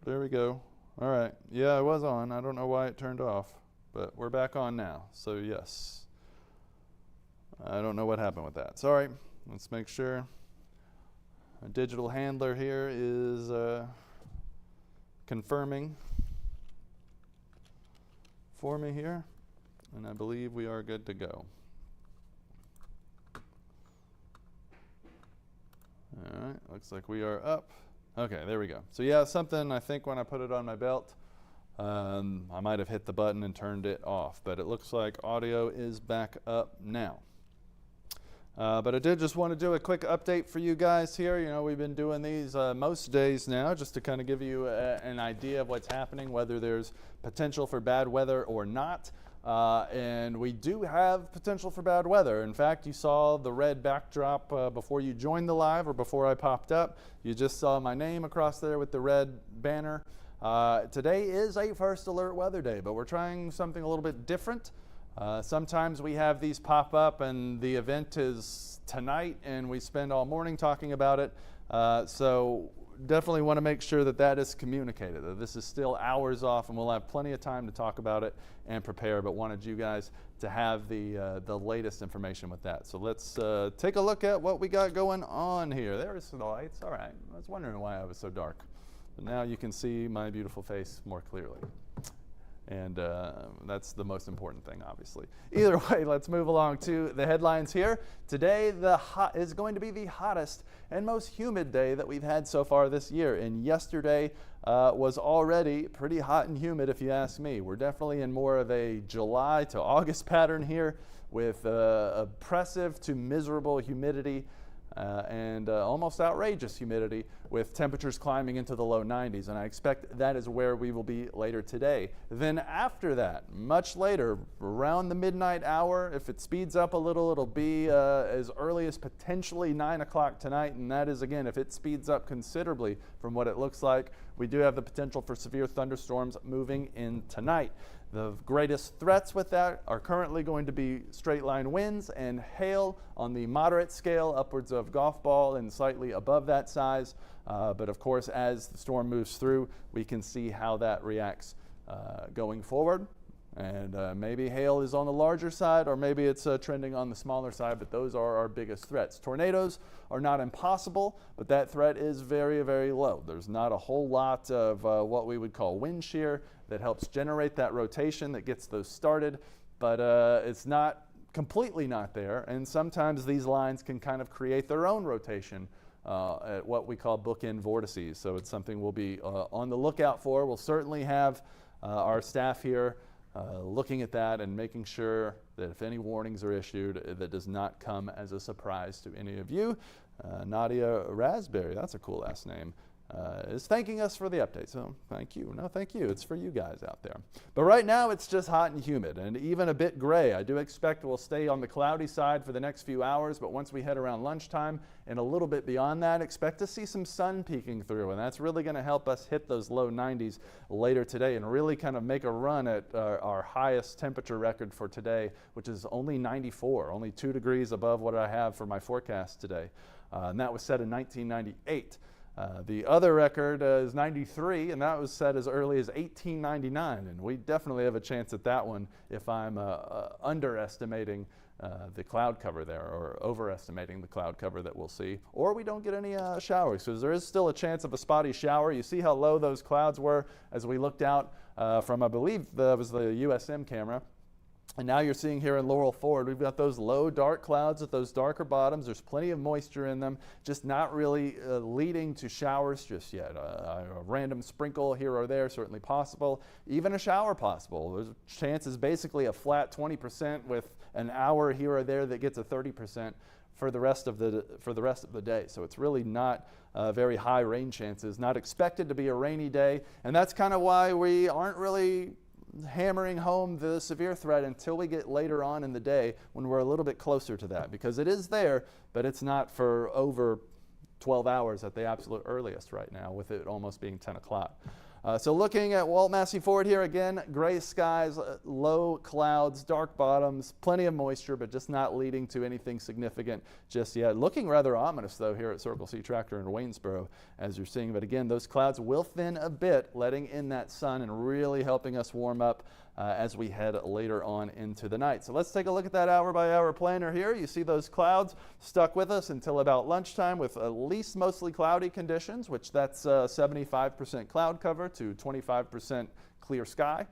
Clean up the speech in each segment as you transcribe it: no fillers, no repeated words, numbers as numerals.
There we go. All right. Yeah, I was on. I don't know why it turned off, but we're back on now. So yes. I don't know what happened with that. Sorry. Let's make sure. Our digital handler here is confirming for me here, and I believe we are good to go. All right, looks like we are up. Okay, there we go. So yeah, something I think when I put it on my belt, I might have hit the button and turned it off, but it looks like audio is back up now. But I did just want to do a quick update for you guys here. You know, we've been doing these most days now just to kind of give you an idea of what's happening, whether there's potential for bad weather or not. And we do have potential for bad weather. In fact, you saw the red backdrop before you joined the live or before I popped up. You just saw my name across there with the red banner. Today is a first alert weather day, but we're trying something a little bit different. Sometimes we have these pop up and the event is tonight and we spend all morning talking about it. So definitely want to make sure that that is communicated, that this is still hours off and we'll have plenty of time to talk about it and prepare, but wanted you guys to have the latest information with that. So let's take a look at what we got going on here. There's the lights. All right. I was wondering why I was so dark. But now you can see my beautiful face more clearly. And that's the most important thing, obviously. Either way, let's move along to the headlines here. Today is going to be the hottest and most humid day that we've had so far this year. And yesterday was already pretty hot and humid, if you ask me. We're definitely in more of a July to August pattern here with oppressive to miserable humidity. And almost outrageous humidity with temperatures climbing into the low 90s. And I expect that is where we will be later today. Then after that, much later, around the midnight hour, if it speeds up a little, it'll be as early as potentially 9 o'clock tonight. And that is, again, if it speeds up considerably from what it looks like, we do have the potential for severe thunderstorms moving in tonight. The greatest threats with that are currently going to be straight line winds and hail on the moderate scale, upwards of golf ball and slightly above that size. But of course, as the storm moves through, we can see how that reacts going forward. And maybe hail is on the larger side, or maybe it's trending on the smaller side, but those are our biggest threats. Tornadoes are not impossible, but that threat is very, very low. There's not a whole lot of what we would call wind shear that helps generate that rotation that gets those started, but it's not completely not there, and sometimes these lines can kind of create their own rotation at what we call bookend vortices. So it's something we'll be on the lookout for. We'll certainly have our staff here looking at that and making sure that if any warnings are issued, that does not come as a surprise to any of you. Nadia Raspberry, that's a cool last name, is thanking us for the update. So thank you. No, thank you. It's for you guys out there. But right now it's just hot and humid and even a bit gray. I do expect we'll stay on the cloudy side for the next few hours, but once we head around lunchtime and a little bit beyond that, expect to see some sun peeking through, and that's really going to help us hit those low 90s later today and really kind of make a run at our highest temperature record for today, which is only 94, only 2 degrees above what I have for my forecast today. And that was set in 1998. The other record is 93, and that was set as early as 1899, and we definitely have a chance at that one if I'm underestimating the cloud cover there, or overestimating the cloud cover that we'll see, or we don't get any showers, because there is still a chance of a spotty shower. You see how low those clouds were as we looked out from, I believe that was the USM camera. And now you're seeing here in Laurel Ford, we've got those low dark clouds with those darker bottoms. There's plenty of moisture in them, just not really leading to showers just yet. A random sprinkle here or there, certainly possible. Even a shower possible. There's chances basically a flat 20% with an hour here or there that gets a 30% for the rest of the day. So it's really not very high rain chances. Not expected to be a rainy day, and that's kind of why we aren't really hammering home the severe threat until we get later on in the day when we're a little bit closer to that, because it is there, but it's not for over 12 hours at the absolute earliest right now, with it almost being 10 o'clock. So looking at Walt Massey Ford here again, gray skies, low clouds, dark bottoms, plenty of moisture, but just not leading to anything significant just yet. Looking rather ominous though here at Circle C Tractor in Waynesboro, as you're seeing. But again, those clouds will thin a bit, letting in that sun and really helping us warm up as we head later on into the night. So let's take a look at that hour-by-hour planner here. You see those clouds stuck with us until about lunchtime with at least mostly cloudy conditions, which that's 75% cloud cover to 25% clear sky.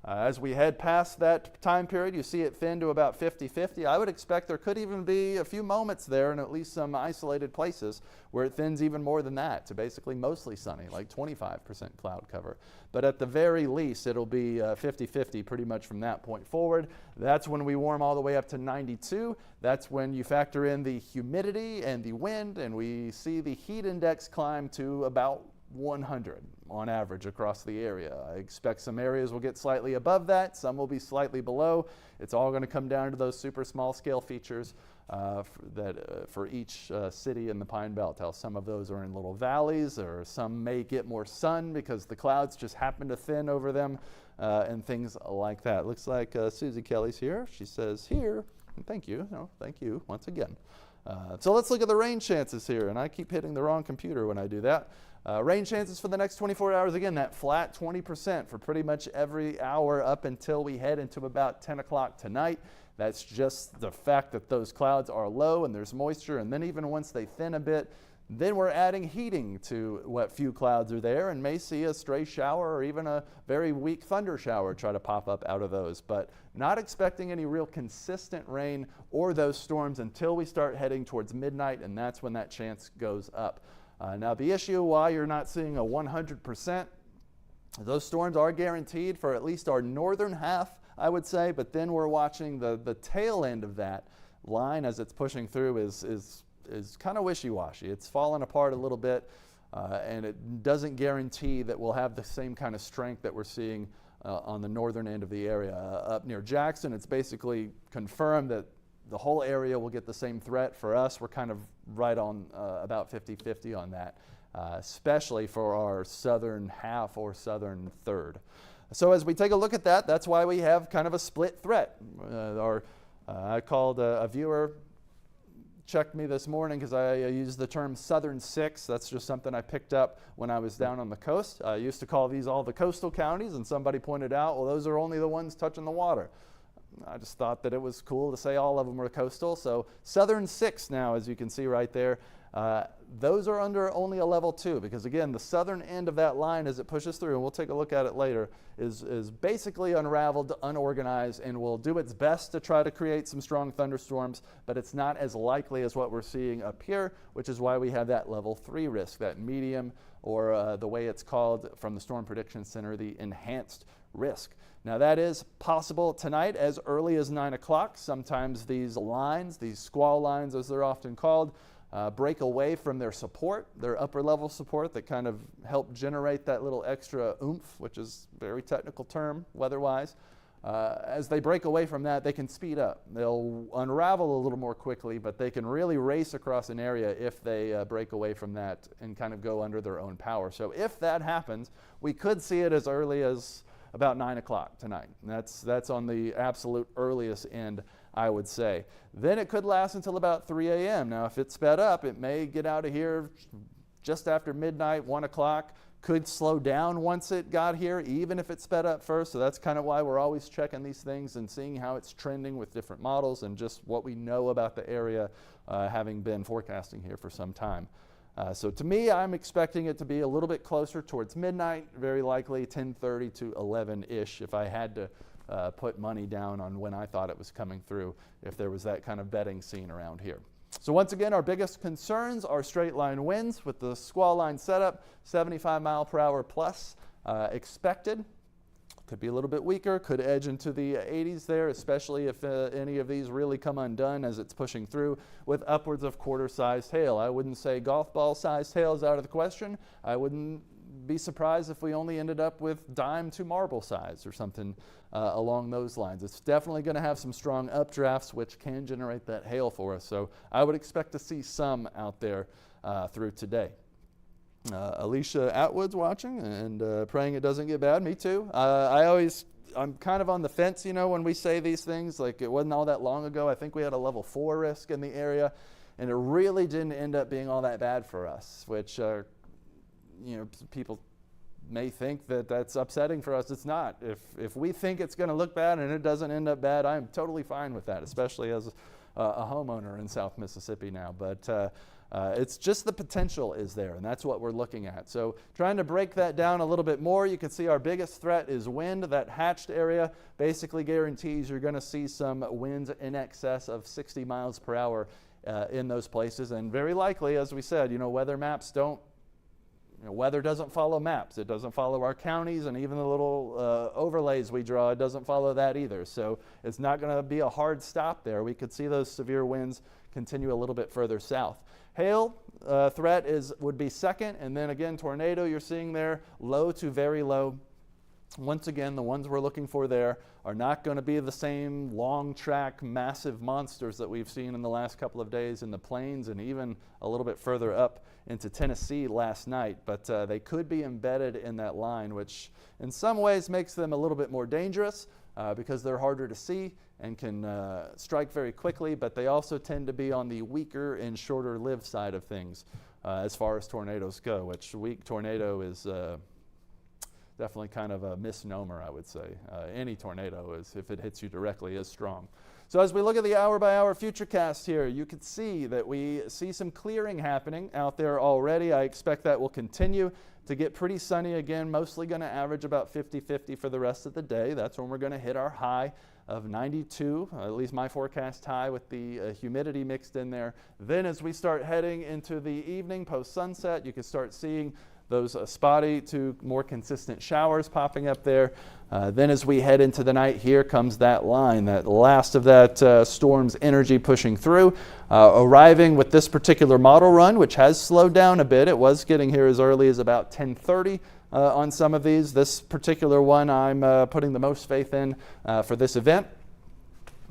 As we head past that time period, you see it thin to about 50-50. I would expect there could even be a few moments there in at least some isolated places where it thins even more than that to basically mostly sunny, like 25% cloud cover. But at the very least, it'll be 50-50 pretty much from that point forward. That's when we warm all the way up to 92. That's when you factor in the humidity and the wind, and we see the heat index climb to about 100 on average across the area. I expect some areas will get slightly above that, some will be slightly below. It's all going to come down to those super small scale features for each city in the Pine Belt. How some of those are in little valleys, or some may get more sun because the clouds just happen to thin over them, and things like that. Looks like Susie Kelly's here. She says here, and thank you. No, thank you once again. So let's look at the rain chances here, and I keep hitting the wrong computer when I do that. Rain chances for the next 24 hours, again, that flat 20% for pretty much every hour up until we head into about 10 o'clock tonight. That's just the fact that those clouds are low and there's moisture, and then even once they thin a bit, then we're adding heating to what few clouds are there, and may see a stray shower or even a very weak thunder shower try to pop up out of those. But not expecting any real consistent rain or those storms until we start heading towards midnight, and that's when that chance goes up. Now the issue why you're not seeing a 100%, those storms are guaranteed for at least our northern half, I would say, but then we're watching the tail end of that line as it's pushing through is kind of wishy-washy. It's fallen apart a little bit, and it doesn't guarantee that we'll have the same kind of strength that we're seeing on the northern end of the area. Up near Jackson, it's basically confirmed that the whole area will get the same threat. For us, we're kind of right on about 50-50 on that, especially for our southern half or southern third. So as we take a look at that, that's why we have kind of a split threat. I called a viewer, checked me this morning because I used the term Southern Six. That's just something I picked up when I was down on the coast. I used to call these all the coastal counties, and somebody pointed out, well, those are only the ones touching the water. I just thought that it was cool to say all of them were coastal. So Southern Six now, as you can see right there, those are under only a level 2 because, again, the southern end of that line as it pushes through, and we'll take a look at it later, is basically unraveled, unorganized, and will do its best to try to create some strong thunderstorms, but it's not as likely as what we're seeing up here, which is why we have that level 3 risk, that medium, or the way it's called from the Storm Prediction Center, the enhanced risk. Now that is possible tonight as early as 9 o'clock. Sometimes these lines, these squall lines as they're often called, break away from their support, their upper level support that kind of help generate that little extra oomph, which is a very technical term weather-wise. As they break away from that, they can speed up. They'll unravel a little more quickly, but they can really race across an area if they break away from that and kind of go under their own power. So if that happens, we could see it as early as about 9 o'clock tonight. And that's on the absolute earliest end, I would say. Then it could last until about 3 a.m. Now, if it's sped up, it may get out of here just after midnight, 1 o'clock. Could slow down once it got here, even if it's sped up first. So that's kind of why we're always checking these things and seeing how it's trending with different models and just what we know about the area, having been forecasting here for some time. So to me, I'm expecting it to be a little bit closer towards midnight, very likely 10:30 to 11-ish if I had to put money down on when I thought it was coming through, if there was that kind of betting scene around here. So once again, our biggest concerns are straight line winds with the squall line setup, 75 mile per hour plus expected. Could be a little bit weaker, could edge into the 80s there, especially if any of these really come undone as it's pushing through with upwards of quarter-sized hail. I wouldn't say golf ball-sized hail is out of the question. I wouldn't be surprised if we only ended up with dime to marble size or something along those lines. It's definitely going to have some strong updrafts, which can generate that hail for us. So I would expect to see some out there through today. Alicia Atwood's watching and praying it doesn't get bad. Me too. I'm kind of on the fence, when we say these things. Like, it wasn't all that long ago. I think we had a level 4 risk in the area, and it really didn't end up being all that bad for us, which, people may think that that's upsetting for us. It's not. If we think it's going to look bad and it doesn't end up bad, I'm totally fine with that, especially as a homeowner in South Mississippi now. But it's just the potential is there, and that's what we're looking at. So trying to break that down a little bit more, you can see our biggest threat is wind. That hatched area basically guarantees you're going to see some winds in excess of 60 miles per hour in those places. And very likely, as we said, weather maps don't, weather doesn't follow maps. It doesn't follow our counties, and even the little overlays we draw, it doesn't follow that either. So it's not going to be a hard stop there. We could see those severe winds continue a little bit further south. Hail threat would be second, and then again, tornado you're seeing there, low to very low. Once again, the ones we're looking for there are not going to be the same long track, massive monsters that we've seen in the last couple of days in the plains and even a little bit further up into Tennessee last night. But they could be embedded in that line, which in some ways makes them a little bit more dangerous because they're harder to see and can strike very quickly, but they also tend to be on the weaker and shorter lived side of things as far as tornadoes go, which weak tornado is definitely kind of a misnomer, I would say. Any tornado, if it hits you directly, is strong. So as we look at the hour-by-hour futurecast here, you can see that we see some clearing happening out there already. I expect that will continue to get pretty sunny again, mostly going to average about 50-50 for the rest of the day. That's when we're going to hit our high of 92, at least my forecast high with the humidity mixed in there. Then as we start heading into the evening post-sunset, you can start seeing those spotty to more consistent showers popping up there. Then as we head into the night, here comes that line, that last of that storm's energy pushing through, arriving with this particular model run, which has slowed down a bit. It was getting here as early as about 10:30 on some of these. This particular one I'm putting the most faith in for this event.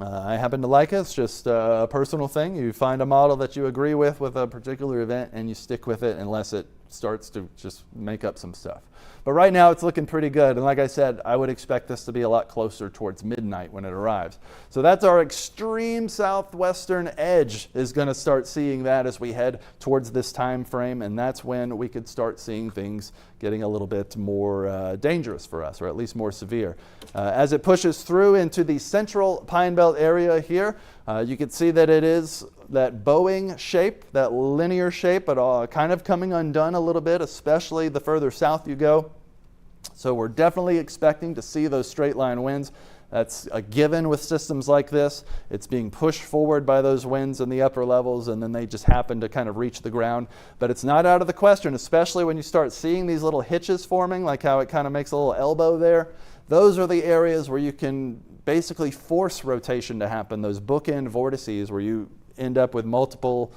I happen to like it. It's just a personal thing. You find a model that you agree with a particular event and you stick with it unless it starts to just make up some stuff. But right now it's looking pretty good, and like I said, I would expect this to be a lot closer towards midnight when it arrives. So that's our extreme southwestern edge is going to start seeing that as we head towards this time frame, and that's when we could start seeing things getting a little bit more dangerous for us, or at least more severe. As it pushes through into the central Pine Belt area here, you can see that it is that bowing shape, that linear shape, but kind of coming undone a little bit, especially the further south you go. So we're definitely expecting to see those straight line winds. That's a given with systems like this. It's being pushed forward by those winds in the upper levels, and then they just happen to kind of reach the ground. But it's not out of the question, especially when you start seeing these little hitches forming, like how it kind of makes a little elbow there. Those are the areas where you can basically force rotation to happen, those bookend vortices where you end up with multiple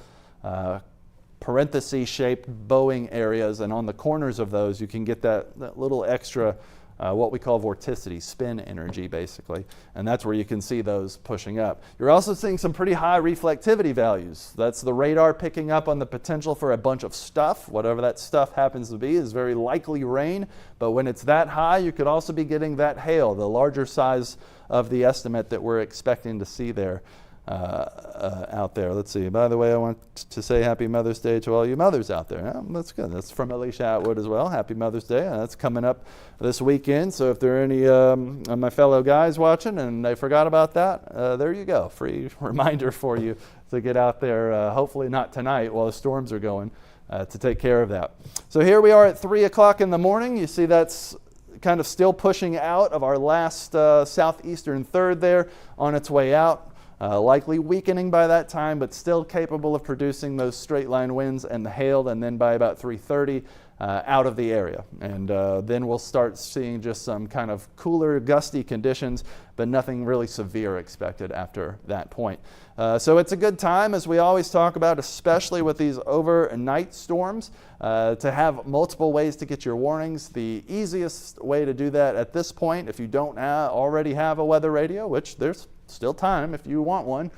parenthesis-shaped bowing areas, and on the corners of those you can get that little extra what we call vorticity, spin energy basically, and that's where you can see those pushing up. You're also seeing some pretty high reflectivity values. That's the radar picking up on the potential for a bunch of stuff. Whatever that stuff happens to be is very likely rain, but when it's that high you could also be getting that hail, the larger size of the estimate that we're expecting to see there. Out there. Let's see. By the way, I want to say Happy Mother's Day to all you mothers out there. Yeah, that's good. That's from Alicia Atwood as well. Happy Mother's Day. That's coming up this weekend. So if there are any of my fellow guys watching and they forgot about that, there you go. Free reminder for you to get out there, hopefully not tonight while the storms are going, to take care of that. So here we are at 3 o'clock in the morning. You see that's kind of still pushing out of our last southeastern third there on its way out. Likely weakening by that time, but still capable of producing those straight line winds and the hail, and then by about 3:30 out of the area. And then we'll start seeing just some kind of cooler, gusty conditions, but nothing really severe expected after that point. So it's a good time, as we always talk about, especially with these overnight storms, to have multiple ways to get your warnings. The easiest way to do that at this point, if you don't already have a weather radio, which there's still time if you want one,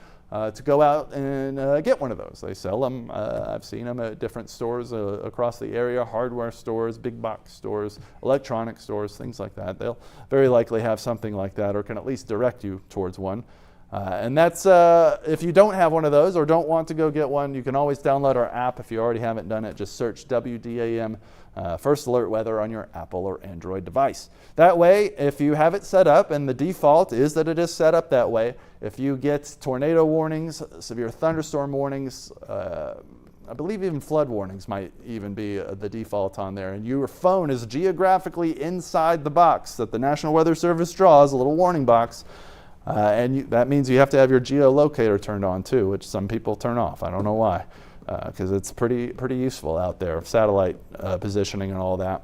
to go out and get one of those. They sell them. I've seen them at different stores across the area, hardware stores, big box stores, electronic stores, things like that. They'll very likely have something like that or can at least direct you towards one. And that's, if you don't have one of those or don't want to go get one, you can always download our app. If you already haven't done it, just search WDAM First Alert Weather on your Apple or Android device. That way, if you have it set up, and the default is that it is set up that way, if you get tornado warnings, severe thunderstorm warnings, I believe even flood warnings might even be the default on there, and your phone is geographically inside the box that the National Weather Service draws, a little warning box, that means you have to have your geolocator turned on too, which some people turn off. I don't know why, because it's pretty useful out there, satellite positioning and all that.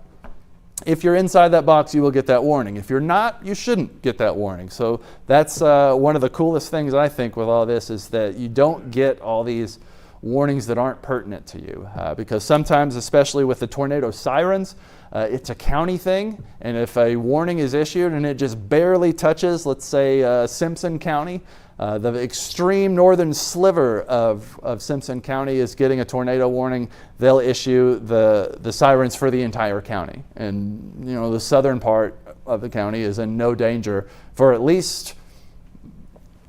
If you're inside that box, you will get that warning. If you're not, you shouldn't get that warning. So that's one of the coolest things I think with all this is that you don't get all these warnings that aren't pertinent to you, because sometimes, especially with the tornado sirens, it's a county thing, and if a warning is issued and it just barely touches, let's say Simpson County, the extreme northern sliver of Simpson County is getting a tornado warning, they'll issue the sirens for the entire county. And the southern part of the county is in no danger for at least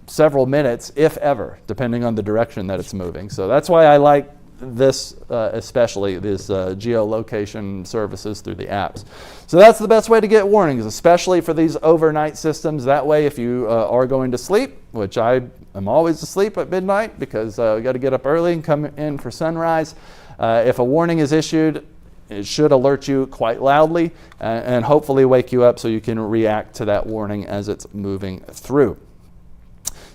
several minutes, if ever, depending on the direction that it's moving. So that's why I like this, especially this geolocation services through the apps. So that's the best way to get warnings, especially for these overnight systems. That way, if you are going to sleep, which I am always asleep at midnight because we got to get up early and come in for sunrise, if a warning is issued, it should alert you quite loudly and hopefully wake you up so you can react to that warning as it's moving through.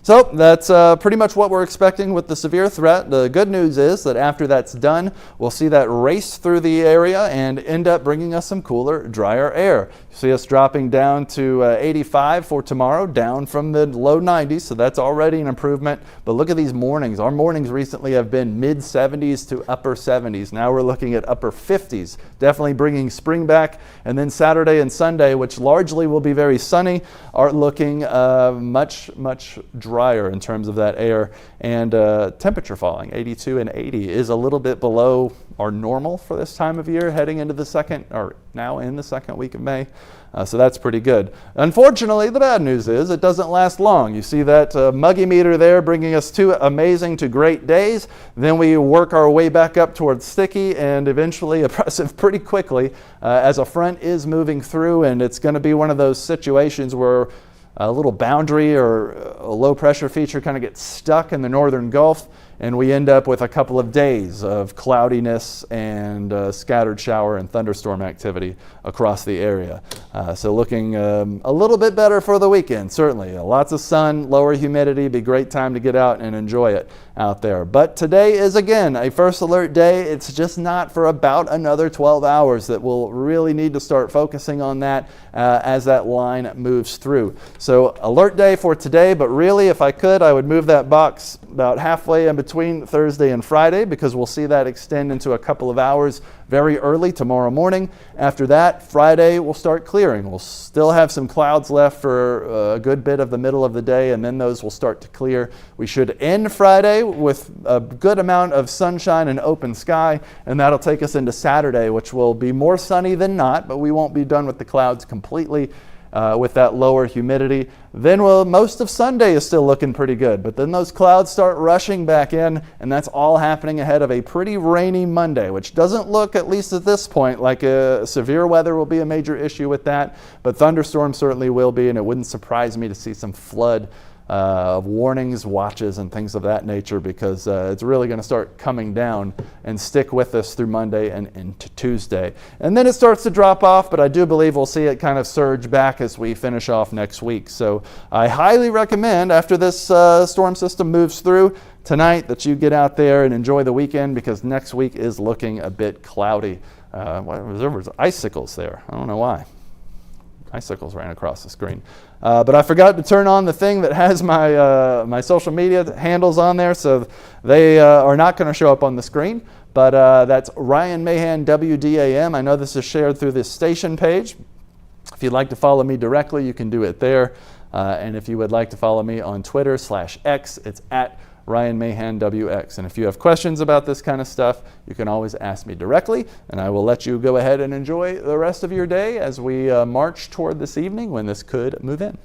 So that's pretty much what we're expecting with the severe threat. The good news is that after that's done, we'll see that race through the area and end up bringing us some cooler, drier air. You see us dropping down to 85 for tomorrow, down from the low 90s, so that's already an improvement. But look at these mornings. Our mornings recently have been mid 70s to upper 70s. Now we're looking at upper 50s, definitely bringing spring back. And then Saturday and Sunday, which largely will be very sunny, are looking much drier in terms of that air, and temperature falling. 82 and 80 is a little bit below our normal for this time of year, heading into now in the second week of May. So that's pretty good. Unfortunately, the bad news is it doesn't last long. You see that muggy meter there bringing us 2 amazing to great days. Then we work our way back up towards sticky and eventually oppressive pretty quickly as a front is moving through, and it's going to be one of those situations where a little boundary or a low pressure feature kind of gets stuck in the northern Gulf, and we end up with a couple of days of cloudiness and scattered shower and thunderstorm activity across the area. So looking a little bit better for the weekend, certainly. Lots of sun, lower humidity, be a great time to get out and enjoy it out there. But today is, again, a first alert day. It's just not for about another 12 hours that we'll really need to start focusing on that as that line moves through. So alert day for today, but really, if I could, I would move that box about halfway in between Thursday and Friday, because we'll see that extend into a couple of hours very early tomorrow morning. After that, Friday will start clearing. We'll still have some clouds left for a good bit of the middle of the day, and then those will start to clear. We should end Friday with a good amount of sunshine and open sky, and that'll take us into Saturday, which will be more sunny than not, but we won't be done with the clouds completely. With that lower humidity. Then most of Sunday is still looking pretty good, but then those clouds start rushing back in, and that's all happening ahead of a pretty rainy Monday, which doesn't look, at least at this point, like severe weather will be a major issue with that, but thunderstorms certainly will be, and it wouldn't surprise me to see some flood of warnings, watches, and things of that nature, because it's really going to start coming down and stick with us through Monday and into Tuesday. And then it starts to drop off, but I do believe we'll see it kind of surge back as we finish off next week. So I highly recommend, after this storm system moves through tonight, that you get out there and enjoy the weekend, because next week is looking a bit cloudy. There was icicles there. I don't know why. Icicles ran across the screen. But I forgot to turn on the thing that has my social media handles on there, so they are not going to show up on the screen. But that's Ryan Mahan, WDAM. I know this is shared through this station page. If you'd like to follow me directly, you can do it there. And if you would like to follow me on Twitter /X, it's at Ryan Mahan WX. And if you have questions about this kind of stuff, you can always ask me directly, and I will let you go ahead and enjoy the rest of your day as we march toward this evening when this could move in.